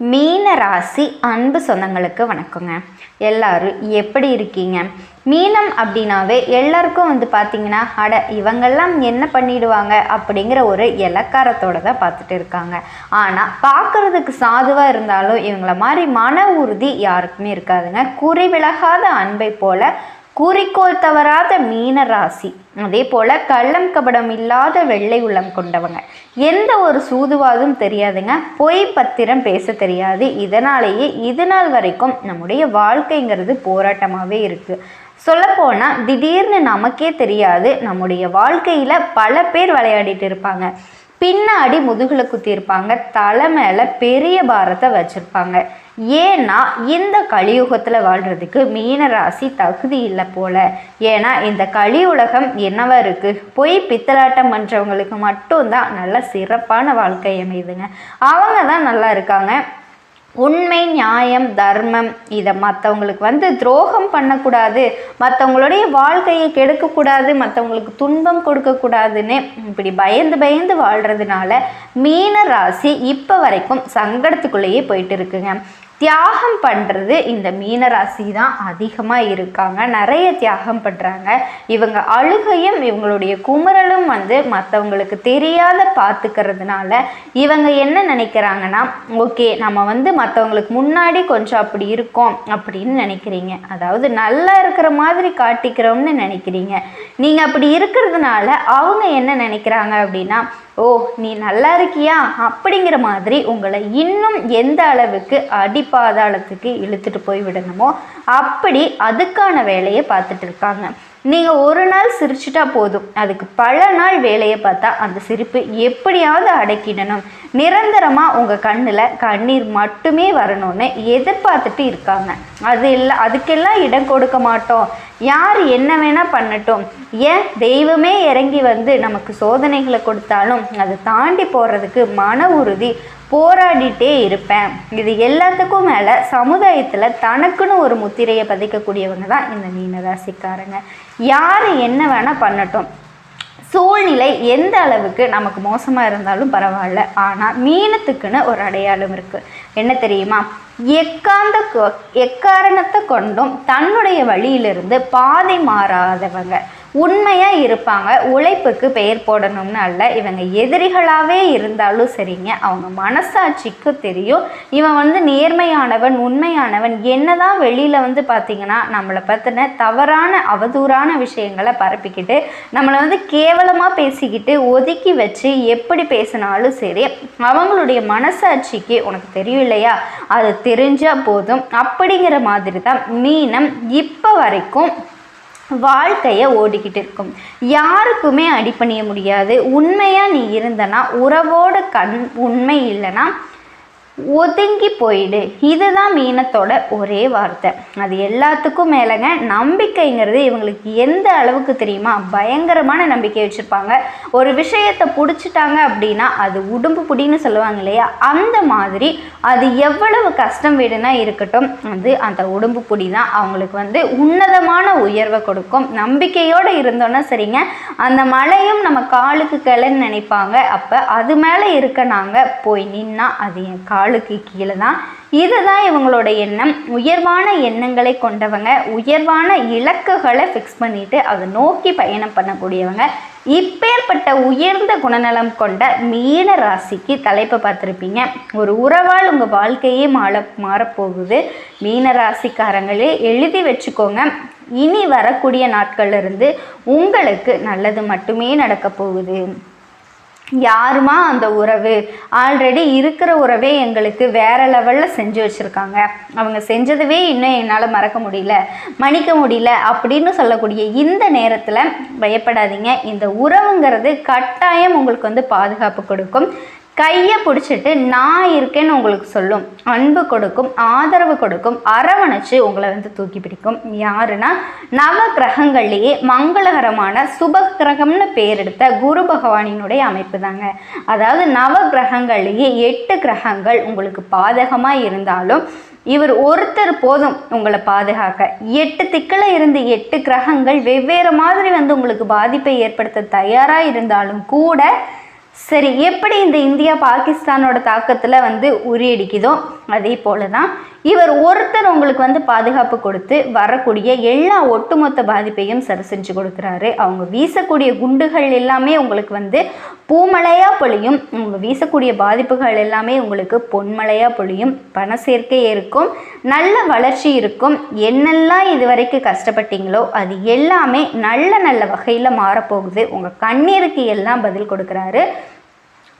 மீன ராசி அன்பு சொந்தங்களுக்கு வணக்கங்க. எல்லாரும் எப்படி இருக்கீங்க? மீனம் அப்படின்னாவே எல்லாருக்கும் பார்த்தீங்கன்னா இவங்கெல்லாம் என்ன பண்ணிடுவாங்க அப்படிங்கிற ஒரு இலக்காரத்தோட தான் பார்த்துட்டு இருக்காங்க. ஆனால் பார்க்குறதுக்கு சாதுவாக இருந்தாலும் இவங்கள மாதிரி மன உறுதி யாருக்குமே இருக்காதுங்க. குறிவிலகாத அன்பை போல குறிக்கோள் தவறாத மீன ராசி, அதே போல் கள்ளம் கபடம் இல்லாத வெள்ளை உள்ளம் கொண்டவங்க. எந்த ஒரு சூதுவாதும் தெரியாதுங்க, பொய் பத்திரம் பேச தெரியாது. இதனாலேயே இது நாள் வரைக்கும் நம்முடைய வாழ்க்கைங்கிறது போராட்டமாகவே இருக்குது. சொல்லப்போனால் திடீர்னு நமக்கே தெரியாது நம்முடைய வாழ்க்கையில் பல பேர் விளையாடிட்டு இருப்பாங்க. பின்னாடி முதுகில் குத்தியிருப்பாங்க, தலை மேலே பெரிய பாரத்தை வச்சுருப்பாங்க. ஏன்னா இந்த கலியுகத்தில் வாழ்கிறதுக்கு மீனராசி தகுதி இல்லை போல. ஏன்னா இந்த கலியுலகம் என்னவா இருக்குது, போய் பித்தலாட்டம் பண்ணுறவங்களுக்கு மட்டும்தான் நல்ல சிறப்பான வாழ்க்கை அமையுதுங்க. அவங்க தான் நல்லா இருக்காங்க. உண்மை, நியாயம், தர்மம், இதை மற்றவங்களுக்கு துரோகம் பண்ணக்கூடாது, மற்றவங்களுடைய வாழ்க்கையை கெடுக்கக்கூடாது, மற்றவங்களுக்கு துன்பம் கொடுக்கக்கூடாதுன்னு இப்படி பயந்து பயந்து வாழ்கிறதுனால மீன ராசி இப்போ வரைக்கும் சங்கடத்துக்குள்ளேயே போயிட்டு இருக்குங்க. தியாகம் பண்ணுறது இந்த மீனராசி தான் அதிகமாக இருக்காங்க. நிறைய தியாகம் பண்ணுறாங்க. இவங்க அழுகையும் இவங்களுடைய குமுறலும் மற்றவங்களுக்கு தெரியாத பார்த்துக்கிறதுனால இவங்க என்ன நினைக்கிறாங்கன்னா, ஓகே நம்ம மற்றவங்களுக்கு முன்னாடி கொஞ்சம் அப்படி இருக்கோம் அப்படின்னு நினைக்கிறீங்க. அதாவது நல்லா இருக்கிற மாதிரி காட்டிக்கிறோம்னு நினைக்கிறீங்க. நீங்கள் அப்படி இருக்கிறதுனால அவங்க என்ன நினைக்கிறாங்க அப்படின்னா, ஓ நீ நல்லா இருக்கியா அப்படிங்கிற மாதிரி உங்களை இன்னும் எந்த அளவுக்கு அடிப்பாதாளத்துக்கு இழுத்துட்டு போய் விடணுமோ அப்படி அதுக்கான வேலையை பார்த்துட்டு இருக்காங்க. நீங்கள் ஒரு நாள் சிரிச்சிட்டா போதும், அதுக்கு பல நாள் வேலையை பார்த்தா அந்த சிரிப்பு எப்படியாவது அடக்கிடணும், நிரந்தரமாக உங்கள் கண்ணில் கண்ணீர் மட்டுமே வரணும்னு எதிர்பார்த்துட்டு இருக்காங்க. அது இல்லை, அதுக்கெல்லாம் இடம் கொடுக்க மாட்டோம், யார் என்ன வேணால் பண்ணட்டும், ஏன் தெய்வமே இறங்கி நமக்கு சோதனைகளை கொடுத்தாலும் அதை தாண்டி போகிறதுக்கு மன உறுதி போராடிட்டே இருப்பேன். இது எல்லாத்துக்கும் மேலே சமுதாயத்தில் தனக்குன்னு ஒரு முத்திரையை பதிக்கக்கூடியவங்க தான் இந்த மீனராசிக்காரங்க. யார் என்ன வேணால் பண்ணட்டும், சூழ்நிலை எந்த அளவுக்கு நமக்கு மோசமாக இருந்தாலும் பரவாயில்ல, ஆனால் மீனத்துக்குன்னு ஒரு அடையாளம் இருக்குது. என்ன தெரியுமா? எக்காரணத்தை கொண்டும் தன்னுடைய வழியிலிருந்து பாதை மாறாதவங்க, உண்மையாக இருப்பாங்க. உழைப்புக்கு பெயர் போடணும்னு அல்ல. இவங்க எதிரிகளாகவே இருந்தாலும் சரிங்க, அவங்க மனசாட்சிக்கு தெரியும் இவன் நேர்மையானவன், உண்மையானவன். என்னதான் வெளியில் பார்த்திங்கன்னா நம்மளை பற்றின தவறான அவதூறான விஷயங்களை பரப்பிக்கிட்டு நம்மளை கேவலமாக பேசிக்கிட்டு ஒதுக்கி வச்சு எப்படி பேசினாலும் சரி, அவங்களுடைய மனசாட்சிக்கு உனக்கு தெரியும் இல்லையா, அது தெரிஞ்சால் போதும் அப்படிங்கிற மாதிரி தான் மீனம் இப்போ வரைக்கும் வாழ்க்கையை ஓடிக்கிட்டு இருக்கும். யாருக்குமே அடிபணிய முடியாது. உண்மையாக நீ இருந்தனா உறவோட உண்மை இல்லைன்னா ஒதுங்கி போயிடு. இதுதான் மீனத்தோட ஒரே வார்த்தை. அது எல்லாத்துக்கும் மேலேங்க நம்பிக்கைங்கிறது இவங்களுக்கு எந்த அளவுக்கு தெரியுமா, பயங்கரமான நம்பிக்கை வச்சுருப்பாங்க. ஒரு விஷயத்தை பிடிச்சிட்டாங்க அப்படின்னா அது உடும்பு புடின்னு சொல்லுவாங்க இல்லையா, அந்த மாதிரி அது எவ்வளவு கஷ்டம் வீடுனா இருக்கட்டும், அந்த உடும்பு புடி தான் அவங்களுக்கு உன்னதமான உயர்வை கொடுக்கும். நம்பிக்கையோடு இருந்தோன்னா சரிங்க, அந்த மலையும் நம்ம காலுக்கு கிளைன்னு நினைப்பாங்க. அப்போ அது மேலே இருக்க நாங்கள் போய் நின்னா அது என் காலுக்கு கீழே தான். இதுதான் இவங்களோட எண்ணம். உயர்வான எண்ணங்களை கொண்டவங்க, உயர்வான இலக்குகளை ஃபிக்ஸ் பண்ணிட்டு அதை நோக்கி பயணம் பண்ணக்கூடியவங்க. இப்பேற்பட்ட உயர்ந்த குணநலம் கொண்ட மீன ராசிக்கு தலைப்பை பார்த்துருப்பீங்க. ஒரு உறவால் உங்கள் வாழ்க்கையே மாறப்போகுது. மீன ராசிக்காரங்களே எழுதி வச்சுக்கோங்க. இனி வரக்கூடிய நாட்கள்லேருந்து உங்களுக்கு நல்லது மட்டுமே நடக்க போகுது. யாருமா அந்த உறவு, ஆல்ரெடி இருக்கிற உறவே எங்களுக்கு வேறு லெவலில் செஞ்சு வச்சுருக்காங்க, அவங்க செஞ்சதுவே இன்னும் என்னால் மறக்க முடியல, மன்னிக்க முடியல அப்படின்னு சொல்லக்கூடிய இந்த நேரத்தில் பயப்படாதீங்க. இந்த உறவுங்கிறது கட்டாயம் உங்களுக்கு பாதுகாப்பு கொடுக்கும். கையை பிடிச்சிட்டு நான் இருக்கேன்னு உங்களுக்கு சொல்லும், அன்பு கொடுக்கும், ஆதரவு கொடுக்கும், அரவணைச்சு உங்களை தூக்கி பிடிக்கும். யாருன்னா நவ கிரகங்கள்லேயே மங்களகரமான சுப கிரகம்னு பேர் எடுத்த குரு பகவானினுடைய அமைப்பு தாங்க. அதாவது நவ கிரகங்கள்லேயே 8 கிரகங்கள் உங்களுக்கு பாதகமாக இருந்தாலும் இவர் ஒருத்தர் போதும் உங்களை பாதுகாக்க. 8 திக்கில் இருந்து 8 கிரகங்கள் வெவ்வேறு மாதிரி உங்களுக்கு பாதிப்பை ஏற்படுத்த தயாராக இருந்தாலும் கூட சரி, எப்படி இந்த இந்தியா பாகிஸ்தானோட தாக்கத்தில் வந்து உரியடிக்குதோ அதே போல தான் இவர் ஒருத்தர் உங்களுக்கு பாதுகாப்பு கொடுத்து வரக்கூடிய எல்லா ஒட்டுமொத்த பாதிப்பையும் சரி செஞ்சு கொடுக்குறாரு. அவங்க வீசக்கூடிய குண்டுகள் எல்லாமே உங்களுக்கு பூமழையாக பொழியும். அவங்க வீசக்கூடிய பாதிப்புகள் எல்லாமே உங்களுக்கு பொன்மழையாக பொழியும். பண சேர்க்கை இருக்கும், நல்ல வளர்ச்சி இருக்கும். என்னெல்லாம் இது வரைக்கும் கஷ்டப்பட்டீங்களோ அது எல்லாமே நல்ல நல்ல வகையில் மாறப்போகுது. உங்கள் கண்ணீருக்கு எல்லாம் பதில் கொடுக்குறாரு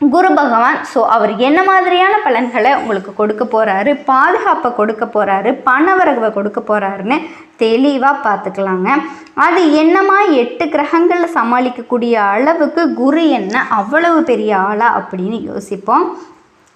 குரு பகவான். ஸோ அவர் என்ன மாதிரியான பலன்களை உங்களுக்கு கொடுக்க போகிறாரு, பாதுகாப்பை கொடுக்க போகிறாரு, பணவரவை கொடுக்க போகிறாருன்னு தெளிவாக பார்த்துக்கலாங்க. அது என்னமா 8 கிரகங்களில் சமாளிக்கக்கூடிய அளவுக்கு குரு என்ன அவ்வளவு பெரிய ஆளா அப்படின்னு யோசிப்போம்.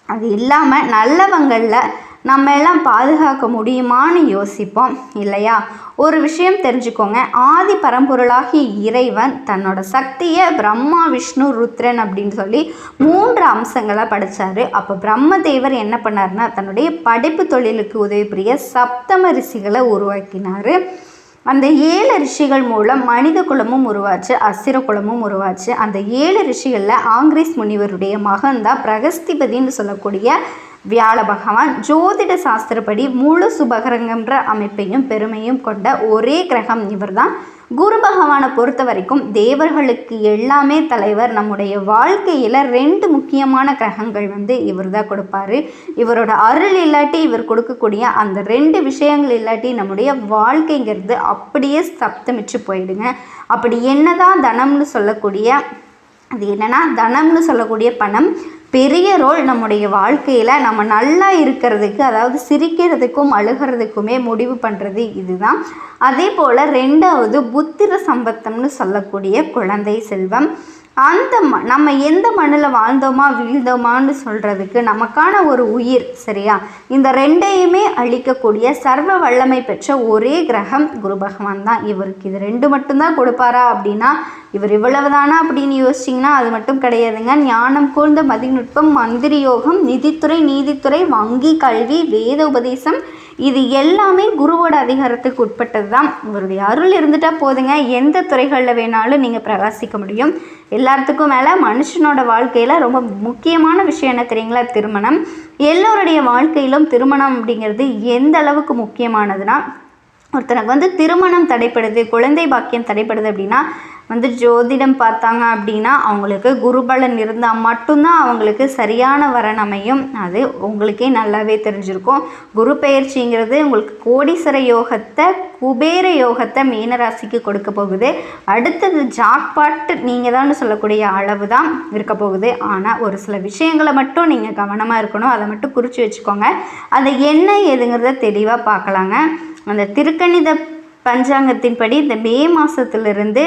அது இல்லாமல் நல்லவங்களில் நம்ம எல்லாம் பாதுகாக்க முடியுமான்னு யோசிப்போம் இல்லையா? ஒரு விஷயம் தெரிஞ்சுக்கோங்க, ஆதி பரம்பொருளாகிய இறைவன் தன்னோட சக்தியை பிரம்மா, விஷ்ணு, ருத்ரன் அப்படின்னு சொல்லி 3 அம்சங்களாக படைச்சாரு. அப்போ பிரம்மதேவர் என்ன பண்ணாருன்னா தன்னுடைய படைப்பு தொழிலுக்கு உதவி புரிய சப்தம ரிஷிகளை உருவாக்கினார். அந்த 7 ரிஷிகள் மூலம் மனித குலமும் உருவாச்சு, அசிர குலமும் உருவாச்சு. அந்த 7 ரிஷிகளில் ஆங்கிரீஸ் முனிவருடைய மகன்தான் பிரகஸ்திபதின்னு சொல்லக்கூடிய வியாழ பகவான். ஜோதிட சாஸ்திரப்படி முழு சுபகிரகன்ற அமைப்பையும் பெருமையும் கொண்ட ஒரே கிரகம் இவர் தான். குரு பகவானை பொறுத்த வரைக்கும் தேவர்களுக்கு எல்லாமே தலைவர். நம்முடைய வாழ்க்கையில் 2 முக்கியமான கிரகங்கள் இவர் தான் கொடுப்பாரு. இவரோட அருள் இல்லாட்டி இவர் கொடுக்கக்கூடிய அந்த 2 விஷயங்கள் இல்லாட்டி நம்முடைய வாழ்க்கைங்கிறது அப்படியே சப்தமிச்சு போயிடுங்க. அப்படி என்னதான் தனம்னு சொல்லக்கூடிய அது என்னன்னா தனம்னு சொல்லக்கூடிய பணம் பெரிய ரோல் நம்முடைய வாழ்க்கையில் நம்ம நல்லா இருக்கிறதுக்கு, அதாவது சிரிக்கிறதுக்கும் அழுகிறதுக்குமே முடிவு பண்ணுறது இதுதான். அதே போல் 2வது புத்திர சம்பத்தம்னு சொல்லக்கூடிய குழந்தை செல்வம். அந்த நம்ம எந்த மண்ணில் வாழ்ந்தோமா வீழ்ந்தோமான்னு சொல்கிறதுக்கு நமக்கான ஒரு உயிர், சரியா? இந்த 2ஐயுமே அழிக்கக்கூடிய சர்வ வல்லமை பெற்ற ஒரே கிரகம் குரு பகவான் தான். இவருக்கு இது 2 மட்டும்தான் கொடுப்பாரா அப்படின்னா இவர் இவ்வளவுதானா அப்படின்னு யோசிச்சிங்கன்னா அது மட்டும் கிடையாதுங்க. ஞானம் கூர்ந்த மதிநுட்பம், மந்திரி யோகம், நிதித்துறை, நீதித்துறை, வங்கி, கல்வி, வேத உபதேசம், இது எல்லாமே குருவோட அதிகாரத்துக்கு உட்பட்டது தான். இவருடைய அருள் இருந்துட்டால் போதுங்க, எந்த துறைகளில் வேணாலும் நீங்கள் பிரகாசிக்க முடியும். எல்லாத்துக்கும் மேலே மனுஷனோட வாழ்க்கையில் ரொம்ப முக்கியமான விஷயம் என்ன தெரியுங்களா? திருமணம். எல்லோருடைய வாழ்க்கையிலும் திருமணம் அப்படிங்கிறது எந்த அளவுக்கு முக்கியமானதுன்னா, ஒருத்தனுக்கு திருமணம் தடைப்படுது, குழந்தை பாக்கியம் தடைப்படுது அப்படின்னா ஜோதிடம் பார்த்தாங்க அப்படின்னா அவங்களுக்கு குருபலன் இருந்தால் மட்டும்தான் அவங்களுக்கு சரியான வரன் அமையும். அது உங்களுக்கே நல்லாவே தெரிஞ்சிருக்கும். குரு பெயர்ச்சிங்கிறது உங்களுக்கு கோடீஸ்வர யோகத்தை, குபேர யோகத்தை மீனராசிக்கு கொடுக்க போகுது. அடுத்தது ஜாக்பாட் நீங்கள் தான் சொல்லக்கூடிய அளவு தான் இருக்க போகுது. ஆனால் ஒரு சில விஷயங்களை மட்டும் நீங்கள் கவனமாக இருக்கணும். அதை மட்டும் குறித்து வச்சுக்கோங்க. அது என்ன ஏதுங்கிறத தெளிவாக பார்க்கலாங்க. அந்த திருக்கணித பஞ்சாங்கத்தின்படி இந்த மே மாதத்திலிருந்து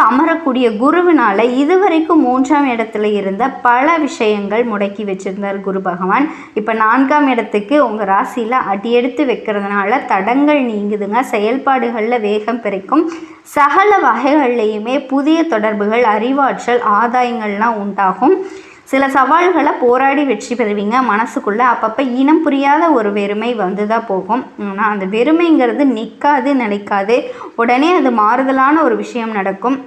அமரக்கூடிய குருவினால் இதுவரைக்கும் 3ஆம் இடத்துல இருந்த பல விஷயங்கள் முடக்கி வச்சிருந்தார் குரு பகவான். இப்போ 4ஆம் இடத்துக்கு உங்கள் ராசியில் அடியெடுத்து வைக்கிறதுனால தடங்கள் நீங்குதுங்க. செயல்பாடுகளில் வேகம் பிறக்கும். சகல வகைகள்லையுமே புதிய தொடர்புகள், அறிவாற்றல், ஆதாயங்கள்லாம் உண்டாகும். சில சவால்களை போராடி வெற்றி பெறுவீங்க. மனசுக்குள்ளே அப்பப்போ இனம் புரியாத ஒரு வெறுமை தான் போகும். ஆனால் அந்த வெறுமைங்கிறது நிற்காது, நிலைக்காது. உடனே அது மாறுதலான ஒரு விஷயம் நடக்கும்.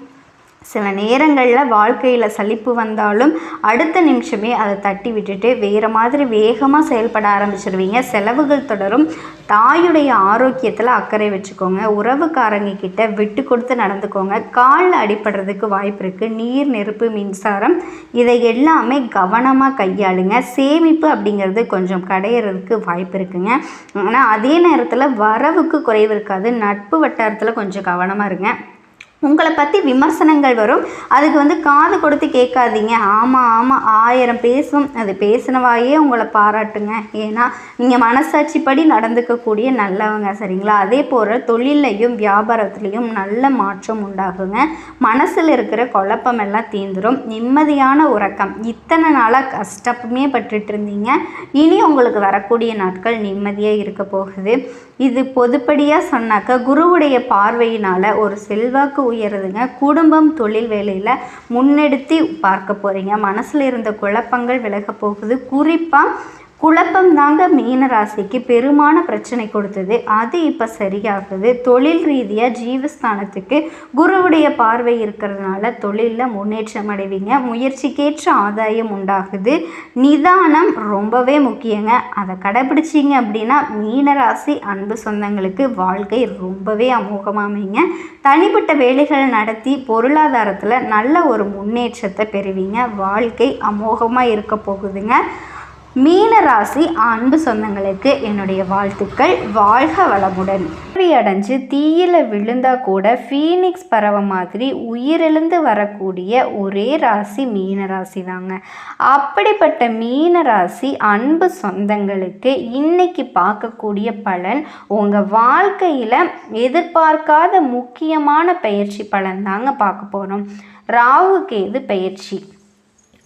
சில நேரங்களில் வாழ்க்கையில் சலிப்பு வந்தாலும் அடுத்த நிமிஷமே அதை தட்டி விட்டுட்டு வேறு மாதிரி வேகமாக செயல்பட ஆரம்பிச்சிடுவீங்க. செலவுகள் தொடரும். தாயுடைய ஆரோக்கியத்தில் அக்கறை வச்சுக்கோங்க. உறவுக்காரங்க கிட்ட விட்டு கொடுத்து நடந்துக்கோங்க. காலில் அடிபடுறதுக்கு வாய்ப்பு இருக்குது. நீர், நெருப்பு, மின்சாரம் இதை எல்லாமே கவனமாக கையாளுங்க. சேமிப்பு அப்படிங்கிறது கொஞ்சம் கடையிறதுக்கு வாய்ப்பு இருக்குங்க. ஆனால் அதே நேரத்தில் வரவுக்கு குறைவு இருக்காது. நட்பு வட்டாரத்தில் கொஞ்சம் கவனமாக இருங்க. உங்களை பற்றி விமர்சனங்கள் வரும். அதுக்கு காது கொடுத்து கேட்காதீங்க. ஆமாம் 1000 பேசும். அது பேசினவாயே உங்களை பாராட்டுங்க. ஏன்னா நீங்கள் மனசாட்சிப்படி நடந்துக்கக்கூடிய நல்லவங்க, சரிங்களா? அதே போல் தொழிலையும் வியாபாரத்துலேயும் நல்ல மாற்றம் உண்டாகுங்க. மனசில் இருக்கிற குழப்பமெல்லாம் தீந்துடும். நிம்மதியான உறக்கம். இத்தனை நாளாக கஷ்டமே பட்டுட்டு இருந்தீங்க. இனி உங்களுக்கு வரக்கூடிய நாட்கள் நிம்மதியாக இருக்க போகுது. இது பொதுப்படியாக சொன்னாக்க குருவுடைய பார்வையினால் ஒரு செல்வாக்கு உயருதுங்க. குடும்பம், தொழில், வேலையில் முன்னெடுத்து பார்க்க போகிறீங்க. மனசில் இருந்த குழப்பங்கள் விலக போகுது. குறிப்பாக குழப்பம் தாங்க மீன ராசிக்கு பெருமான பிரச்சனை கொடுத்தது. அது இப்போ சரியாகுது. தொழில் ரீதியாக ஜீவஸ்தானத்துக்கு குருவுடைய பார்வை இருக்கிறதுனால தொழிலில் முன்னேற்றம் அடைவீங்க. முயற்சிக்கேற்ற ஆதாயம் உண்டாகுது. நிதானம் ரொம்பவே முக்கியங்க. அதை கடைபிடிச்சிங்க அப்படின்னா மீனராசி அன்பு சொந்தங்களுக்கு வாழ்க்கை ரொம்பவே அமோகமாமைங்க. தனிப்பட்ட வேலைகள் நடத்தி பொருளாதாரத்தில் நல்ல ஒரு முன்னேற்றத்தை பெறுவீங்க. வாழ்க்கை அமோகமாக இருக்க போகுதுங்க. மீன ராசி அன்பு சொந்தங்களுக்கு என்னுடைய வாழ்த்துக்கள். வாழ்க வளமுடன். அடைஞ்சு தீயில விழுந்தா கூட ஃபீனிக்ஸ் பறவை மாதிரி உயிரிழந்து வரக்கூடிய ஒரே ராசி மீன ராசி தாங்க. அப்படிப்பட்ட மீன ராசி அன்பு சொந்தங்களுக்கு இன்னைக்கு பார்க்கக்கூடிய பலன் உங்கள் வாழ்க்கையில் எதிர்பார்க்காத முக்கியமான பயிற்சி பலன் தாங்க பார்க்க போகிறோம். ராகு கேது பயிற்சி.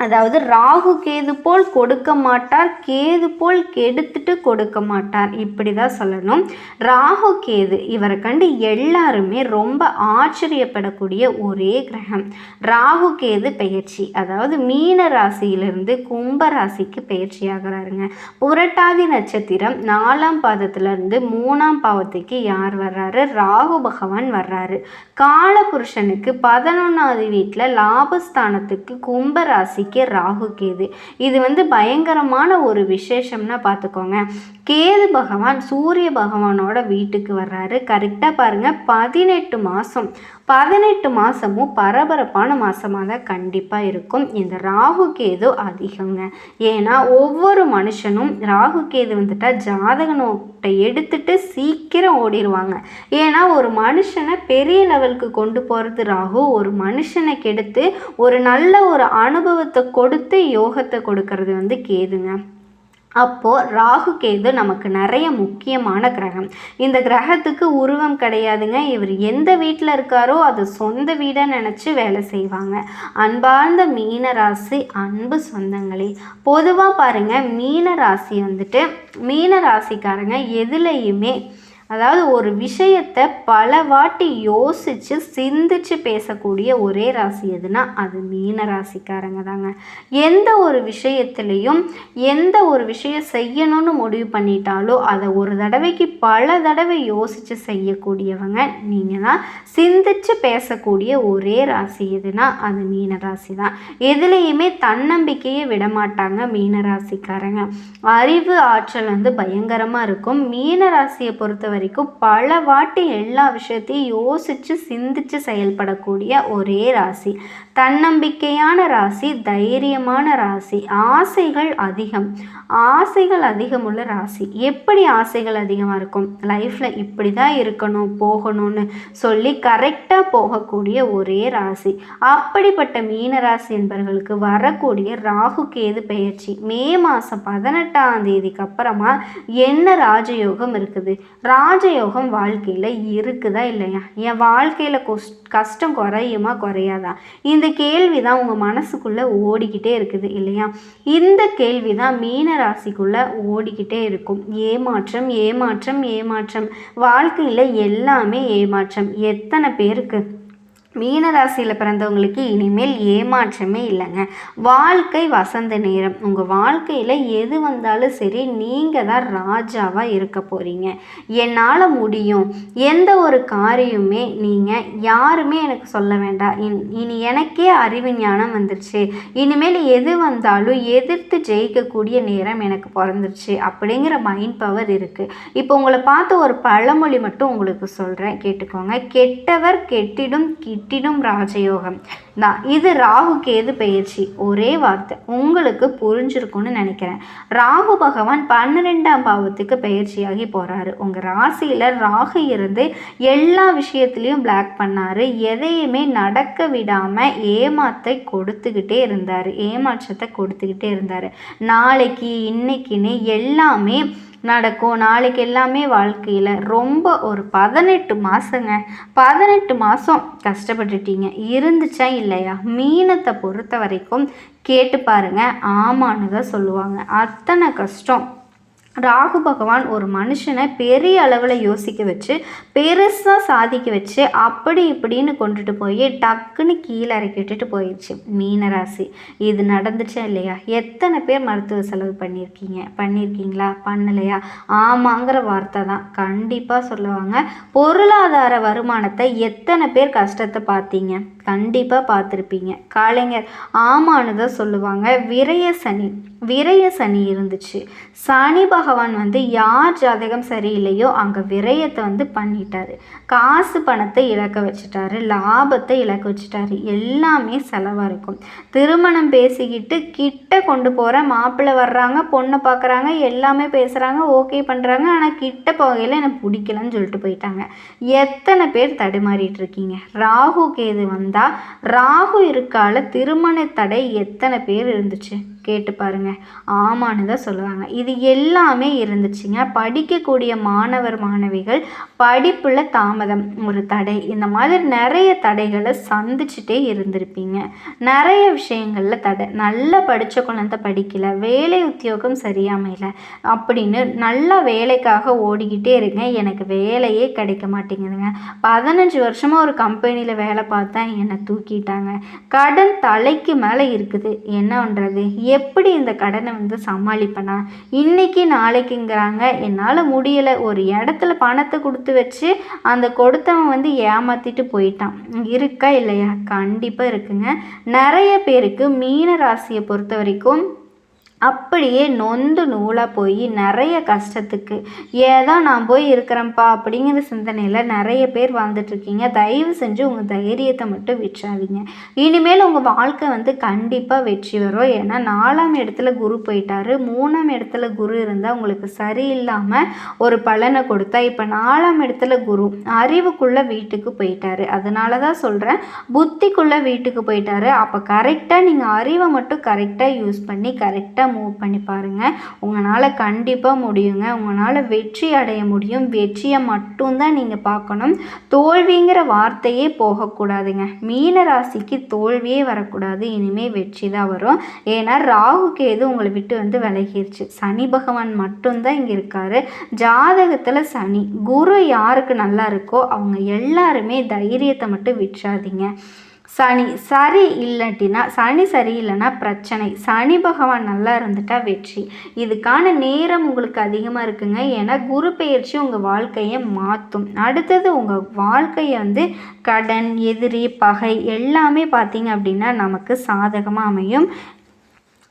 அதாவது ராகு கேது போல் கொடுக்க மாட்டார், கேது போல் கெடுத்துட்டு கொடுக்க மாட்டார், இப்படி தான் சொல்லணும். ராகு கேது இவரை கண்டு எல்லாருமே ரொம்ப ஆச்சரியப்படக்கூடிய ஒரே கிரகம். ராகு கேது பயிற்சி, அதாவது மீன ராசியிலிருந்து கும்ப ராசிக்கு பயிற்சி ஆகிறாருங்க. புரட்டாதி நட்சத்திரம் 4ஆம் பாதத்திலிருந்து 3ஆம் பாவத்துக்கு யார் வர்றாரு? ராகு பகவான் வர்றாரு. காலபுருஷனுக்கு 11வது வீட்டில் லாபஸ்தானத்துக்கு கும்ப ராசி ராகு கேது. இது பயங்கரமான ஒரு விசேஷம்னா பார்த்துக்கோங்க. கேது பகவான் சூரிய பகவானோட வீட்டுக்கு வர்றாரு. கரெக்டாக பாருங்கள், 18 மாதமும் பரபரப்பான மாதமாக தான் கண்டிப்பாக இருக்கும். இந்த ராகு கேது அதிகங்க. ஏன்னா ஒவ்வொரு மனுஷனும் ராகு கேது வந்துட்டால் ஜாதக நோட்டை எடுத்துட்டு சீக்கிரம் ஓடிடுவாங்க. ஏன்னா ஒரு மனுஷனை பெரிய லெவலுக்கு கொண்டு போகிறது ராகு. ஒரு மனுஷனை கெடுத்து ஒரு நல்ல ஒரு அனுபவத்தை கொடுத்து யோகத்தை கொடுக்கறது கேதுங்க. அப்போது ராகு கேது நமக்கு நிறைய முக்கியமான கிரகம். இந்த கிரகத்துக்கு உருவம் கிடையாதுங்க. இவர் எந்த வீட்டில் இருக்காரோ அது சொந்த வீடாக நினச்சி வேலை செய்வாங்க. அன்பார்ந்த மீன ராசி அன்பு சொந்தங்களே, பொதுவாக பாருங்கள், மீன ராசி மீன ராசிக்காரங்க எதுலேயுமே, அதாவது ஒரு விஷயத்தை பல வாட்டி யோசித்து சிந்திச்சு பேசக்கூடிய ஒரே ராசி எதுனா அது மீன ராசிக்காரங்க தாங்க. எந்த ஒரு விஷயத்துலேயும் எந்த ஒரு விஷயம் செய்யணும்னு முடிவு பண்ணிட்டாலோ அதை ஒரு தடவைக்கு பல தடவை யோசித்து செய்யக்கூடியவங்க நீங்கள் தான். சிந்திச்சு பேசக்கூடிய ஒரே ராசி எதுனா அது மீன ராசி தான். எதுலேயுமே தன்னம்பிக்கையே விடமாட்டாங்க மீன ராசிக்காரங்க. அறிவு ஆற்றல் பயங்கரமாக இருக்கும். மீன ராசியை பொறுத்த வரைக்கும் பல வாட்டி எல்லா விஷயத்தையும் யோசிச்சு சிந்திச்சு செயல்படக்கூடிய ஒரே ராசி. தன்னம்பிக்கையான ராசி, தைரியமான ராசி, ஆசைகள் அதிகமுள்ள ராசி. எப்படி ஆசைகள் அதிகமாக இருக்கும்? லைஃப்பில் இப்படி தான் இருக்கணும் போகணும்னு சொல்லி கரெக்டாக போகக்கூடிய ஒரே ராசி. அப்படிப்பட்ட மீன ராசி என்பவர்களுக்கு வரக்கூடிய ராகு கேது பெயர்ச்சி மே மாதம் 18ஆம் தேதிக்கு அப்புறமா என்ன ராஜயோகம் இருக்குது? ராஜயோகம் வாழ்க்கையில் இருக்குதா இல்லையா? என் வாழ்க்கையில் கஷ்டம் குறையுமா குறையாதா? இந்த கேள்வி தான் உங்கள் மனசுக்குள்ளே ஓடிக்கிட்டே இருக்குது இல்லையா? இந்த கேள்வி தான் மீன ராசிக்குள்ளே ஓடிக்கிட்டே இருக்கும். ஏமாற்றம். வாழ்க்கையில் எல்லாமே ஏமாற்றம். எத்தனை பேருக்கு? மீன ராசியில் பிறந்தவங்களுக்கு இனிமேல் ஏமாற்றமே இல்லைங்க. வாழ்க்கை வசந்த நேரம். உங்கள் வாழ்க்கையில் எது வந்தாலும் சரி, நீங்கள் தான் ராஜாவாக இருக்க போகிறீங்க. என்னால் முடியும், எந்த ஒரு காரியமே நீங்கள் யாருமே எனக்கு சொல்ல வேண்டாம், இனி எனக்கே அறிவு ஞானம் வந்துருச்சு, இனிமேல் எது வந்தாலும் எதிர்த்து ஜெயிக்கக்கூடிய நேரம் எனக்கு பிறந்துருச்சு அப்படிங்கிற மைண்ட் பவர் இருக்குது. இப்போ உங்களை பார்த்து ஒரு பழமொழி மட்டும் உங்களுக்கு சொல்கிறேன், கேட்டுக்கோங்க. கெட்டவர் கெட்டிடும் ராஜயோகம் தான். இது ராகு கேது பெயர்ச்சி. ஒரே வார்த்தை உங்களுக்கு புரிஞ்சிருக்கும்னு நினைக்கிறேன். ராகு பகவான் 12ஆம் பாவத்துக்கு பெயர்ச்சியாகி போறாரு. உங்க ராசியில ராகு இருந்து எல்லா விஷயத்திலையும் பிளாக் பண்ணாரு. எதையுமே நடக்க விடாம ஏமாற்றத்தை கொடுத்துக்கிட்டே இருந்தாரு. நாளைக்கு இன்னைக்குன்னு எல்லாமே நடக்கும். நாளைக்கு எல்லாமே வாழ்க்கையில் ரொம்ப ஒரு 18 மாதம் கஷ்டப்பட்டுட்டீங்க. இருந்துச்சா இல்லையா? மீனத்தை பொறுத்த வரைக்கும் கேட்டு பாருங்க, ஆமான்னு தான் சொல்லுவாங்க. அத்தனை கஷ்டம் ராகு பகவான் ஒரு மனுஷனை பெரிய அளவில் யோசிக்க வச்சு பெருசாக சாதிக்க வச்சு அப்படி இப்படின்னு கொண்டுட்டு போய் டக்குன்னு கீழே இறக்கி விட்டுட்டு போயிடுச்சு மீனராசி. இது நடந்துச்சா இல்லையா? எத்தனை பேர் மருத்துவ செலவு பண்ணியிருக்கீங்களா? பண்ணலையா? ஆமாங்கிற வார்த்தை தான் கண்டிப்பாக சொல்லுவாங்க. பொருளாதார வருமானத்தை எத்தனை பேர் கஷ்டத்தை பார்த்தீங்க? கண்டிப்பாக பார்த்துருப்பீங்க. கலைஞர் ஆமான்னு தான் சொல்லுவாங்க. விரய சனி இருந்துச்சு. சனி பகவான் யார் ஜாதகம் சரியில்லையோ அங்கே விரயத்தை பண்ணிட்டாரு. காசு பணத்தை இழக்க வச்சுட்டாரு, லாபத்தை இழக்க வச்சுட்டாரு. எல்லாமே செலவாக இருக்கும். திருமணம் பேசிக்கிட்டு கிட்ட கொண்டு போகிற மாப்பிள்ளை வர்றாங்க, பொண்ணை பார்க்குறாங்க, எல்லாமே பேசுகிறாங்க, ஓகே பண்ணுறாங்க. ஆனால் கிட்ட போகையில் எனக்கு பிடிக்கலன்னு சொல்லிட்டு போயிட்டாங்க. எத்தனை பேர் தடுமாறிட்டு இருக்கீங்க? ராகு கேது வந்தால் ராகு இருக்கால திருமண தடை எத்தனை பேர் இருந்துச்சு கேட்டு பாருங்க. ஆமான்னு தான் சொல்லுவாங்க. இது எல்லாமே இருந்துச்சுங்க. படிக்கக்கூடிய மாணவிகள் படிப்பில் தாமதம், ஒரு தடை, இந்த மாதிரி நிறைய தடைகளை சந்திச்சுட்டே இருந்திருப்பீங்க. நிறைய விஷயங்களில் தடை. நல்லா படித்த குழந்தை படிக்கல, வேலை உத்தியோகம் சரியாமையில் அப்படின்னு நல்லா வேலைக்காக ஓடிக்கிட்டே இருங்க. எனக்கு வேலையே கிடைக்க மாட்டேங்குதுங்க. 15 வருஷமாக ஒரு கம்பெனியில் வேலை பார்த்தேன், என்னை தூக்கிட்டாங்க. கடன் தலைக்கு மேலே இருக்குது, என்ன பண்ணுறது? எப்படி இந்த கடனை சமாளிப்பேனா? இன்னைக்கு நாளைக்குங்கிறாங்க, என்னால் முடியலை. ஒரு இடத்துல பணத்தை கொடுத்து வச்சு அந்த கொடுத்தவன் ஏமாற்றிட்டு போயிட்டான். இருக்கா இல்லையா? கண்டிப்பாக இருக்குங்க. நிறைய பேருக்கு மீன ராசியை பொறுத்த வரைக்கும் அப்படியே நொந்து நூலாக போய் நிறைய கஷ்டத்துக்கு ஏதோ நான் போய் இருக்கிறேன்ப்பா அப்படிங்கிற சிந்தனையில் நிறைய பேர் வாழ்ந்துட்டுருக்கீங்க. தயவு செஞ்சு உங்கள் தைரியத்தை மட்டும் விட்டுறாதீங்க. இனிமேல் உங்கள் வாழ்க்கை கண்டிப்பாக வெற்றி வரும். ஏன்னா 4ஆம் இடத்துல குரு போயிட்டாரு. 3ஆம் இடத்துல குரு இருந்தால் உங்களுக்கு சரியில்லாமல் ஒரு பலனை கொடுத்தா, இப்போ 4ஆம் இடத்துல குரு அறிவுக்குள்ளே வீட்டுக்கு போயிட்டாரு. அதனால தான் சொல்கிறேன், புத்திக்குள்ளே வீட்டுக்கு போயிட்டாரு. அப்போ கரெக்டாக நீங்கள் அறிவை மட்டும் கரெக்டாக யூஸ் பண்ணி கரெக்டாக மூவ் பண்ணி பாருங்கள். உங்களால் கண்டிப்பாக முடியுங்க. உங்களால் வெற்றி அடைய முடியும். வெற்றியை மட்டும்தான் நீங்கள் பார்க்கணும். தோல்விங்கிற வார்த்தையே போகக்கூடாதுங்க. மீன ராசிக்கு தோல்வியே வரக்கூடாது. இனிமேல் வெற்றி தான் வரும். ஏன்னா ராகு கேது உங்களை விட்டு விலகிருச்சு. சனி பகவான் மட்டும்தான் இங்கே இருக்காரு. ஜாதகத்தில் சனி குரு யாருக்கு நல்லா இருக்கோ அவங்க எல்லாருமே தைரியத்தை மட்டும் விட்டுறாதீங்க. சனி சரியில்லைன்னா பிரச்சனை. சனி பகவான் நல்லா இருந்துட்டா வெற்றி. இதுக்கான நேரம் உங்களுக்கு அதிகமாக இருக்குங்க. ஏன்னா குரு பெயர்ச்சி உங்கள் வாழ்க்கையை மாற்றும். அடுத்தது உங்கள் வாழ்க்கையை கடன், எதிரி, பகை எல்லாமே பார்த்தீங்க அப்படின்னா நமக்கு சாதகமாக அமையும்.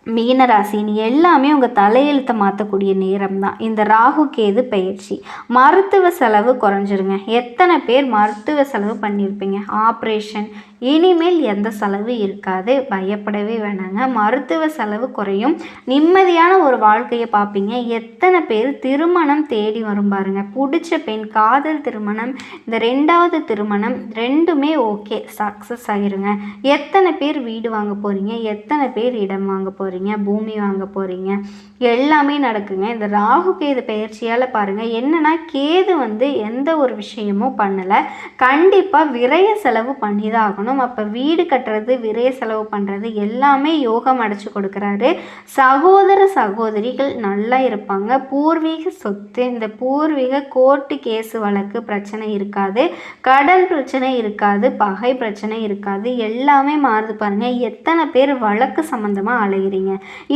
மீனராசின்னு எல்லாமே உங்கள் தலையெழுத்தை மாற்றக்கூடிய நேரம் தான் இந்த ராகு கேது பயிற்சி. மருத்துவ செலவு குறைஞ்சிருங்க. எத்தனை பேர் மருத்துவ செலவு பண்ணியிருப்பீங்க? ஆப்ரேஷன், இனிமேல் எந்த செலவு இருக்காது, பயப்படவே வேணாங்க. மருத்துவ செலவு குறையும். நிம்மதியான ஒரு வாழ்க்கையை பார்ப்பீங்க. எத்தனை பேர் திருமணம் தேடி வரும் பாருங்க. பிடிச்ச பெண், காதல் திருமணம், இந்த 2வது திருமணம் ரெண்டுமே ஓகே, சக்ஸஸ் ஆகிருங்க. எத்தனை பேர் வீடு வாங்க போகிறீங்க? எத்தனை பேர் இடம் வாங்க போகிறீங்க? பூமி வாங்க போகிறீங்க? எல்லாமே நடக்குங்க. இந்த ராகு கேது பயிற்சியால் பாருங்கள் என்னன்னா, கேது எந்த ஒரு விஷயமும் பண்ணலை. கண்டிப்பாக விரய செலவு பண்ணி தான் ஆகணும். அப்போ வீடு கட்டுறது, விரைய செலவு பண்ணுறது எல்லாமே யோகம் அடைச்சி கொடுக்குறாரு. சகோதர சகோதரிகள் நல்லா இருப்பாங்க. பூர்வீக சொத்து, இந்த பூர்வீக கோர்ட்டு கேஸு வழக்கு பிரச்சனை இருக்காது. கடன் பிரச்சனை இருக்காது. பகை பிரச்சனை இருக்காது. எல்லாமே மாறுது பாருங்கள். எத்தனை பேர் வழக்கு சம்மந்தமாக அலைகிறீங்க?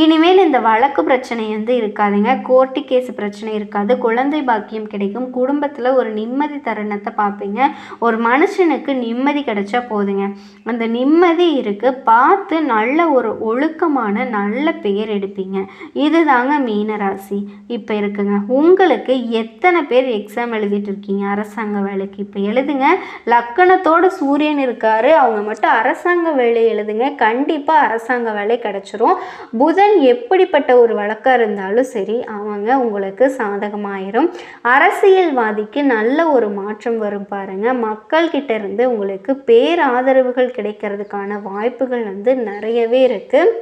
இனிமேல் இந்த வழக்கு பிரச்சனை இருக்காதுங்க. கோர்ட்டு கேஸு பிரச்சனை இருக்காது. குழந்தை பாக்கியம் கிடைக்கும். குடும்பத்தில் ஒரு நிம்மதி தருணத்தை பார்ப்பீங்க. ஒரு மனுஷனுக்கு நிம்மதி கிடைச்சா போதுங்க. அந்த நிம்மதி இருக்கு. பார்த்து நல்ல ஒரு ஒழுக்கமான நல்ல பெயர் எடுப்பீங்க. இதுதாங்க மீனராசி இப்போ இருக்குங்க. உங்களுக்கு எத்தனை பேர் எக்ஸாம் எழுதிட்டு இருக்கீங்க அரசாங்க வேலைக்கு? இப்போ எழுதுங்க. லக்கணத்தோட சூரியன் இருக்காரு, அவங்க மட்டும் அரசாங்க வேலை எழுதுங்க. கண்டிப்பாக அரசாங்க வேலை கிடைச்சிரும். புதன் எப்படிப்பட்ட ஒரு வழக்காக இருந்தாலும் சரி, அவங்க உங்களுக்கு சாதகமாயிரும். அரசியல்வாதிக்கு நல்ல ஒரு மாற்றம் வரும் பாருங்க. மக்கள் கிட்ட இருந்து உங்களுக்கு பேராதரவுகள் கிடைக்கிறதுக்கான வாய்ப்புகள் நிறையவே இருக்குது.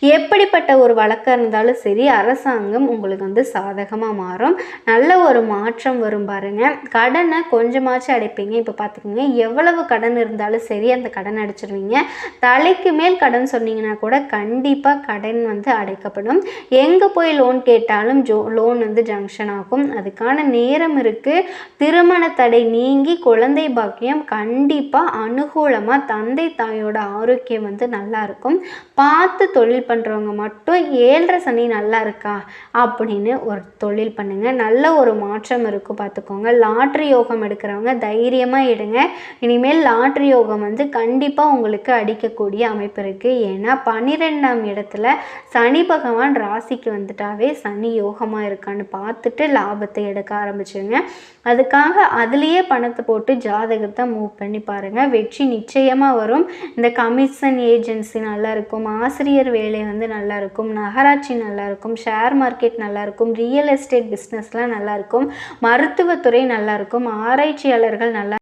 எப்படிப்பட்ட ஒரு வழக்காக இருந்தாலும் சரி அரசாங்கம் உங்களுக்கு வந்து சாதகமாக மாறும். நல்ல ஒரு மாற்றம் வரும் பாருங்க. கடனை கொஞ்சமாச்சும் அடைப்பீங்க. இப்போ பார்த்துக்கோங்க, எவ்வளவு கடன் இருந்தாலும் சரி அந்த கடன் அடைச்சிருவீங்க. தலைக்கு மேல் கடன் சொன்னீங்கன்னா கூட கண்டிப்பாக கடன் வந்து அடைக்கப்படும். எங்கே போய் லோன் கேட்டாலும் லோன் வந்து ஜங்ஷன் ஆகும். அதுக்கான நேரம் இருக்குது. திருமண தடை நீங்கி குழந்தை பாக்கியம் கண்டிப்பாக அனுகூலமாக, தந்தை தாயோட ஆரோக்கியம் வந்து நல்லா இருக்கும். பார்த்து தொழில் பண்ணுறவங்க மட்டும் 7.5 சனி நல்லா இருக்கா அப்படின்னு ஒரு தொழில் பண்ணுங்கள். நல்ல ஒரு மாற்றம் இருக்கும் பார்த்துக்கோங்க. லாட்ரி யோகம் எடுக்கிறவங்க தைரியமாக எடுங்க. இனிமேல் லாட்ரி யோகம் வந்து கண்டிப்பாக உங்களுக்கு அடிக்கக்கூடிய அமைப்பு இருக்குது. ஏன்னா 12ஆம் இடத்துல சனி பகவான் ராசிக்கு வந்துட்டாவே சனி யோகமாக இருக்கான்னு பார்த்துட்டு லாபத்தை எடுக்க ஆரம்பிச்சுங்க. அதுக்காக அதுலேயே பணத்தை போட்டு ஜாதகத்தை மூவ் பண்ணி பாருங்கள். வெற்றி நிச்சயமாக வரும். இந்த கமிஷன் ஏஜென்சி நல்லாயிருக்கும், ஆசிரியர் வேலை வந்து நல்லாயிருக்கும், நகராட்சி நல்லாயிருக்கும், ஷேர் மார்க்கெட் நல்லாயிருக்கும், ரியல் எஸ்டேட் பிஸ்னஸ்லாம் நல்லாயிருக்கும், மருத்துவத்துறை நல்லாயிருக்கும், ஆராய்ச்சியாளர்கள் நல்லா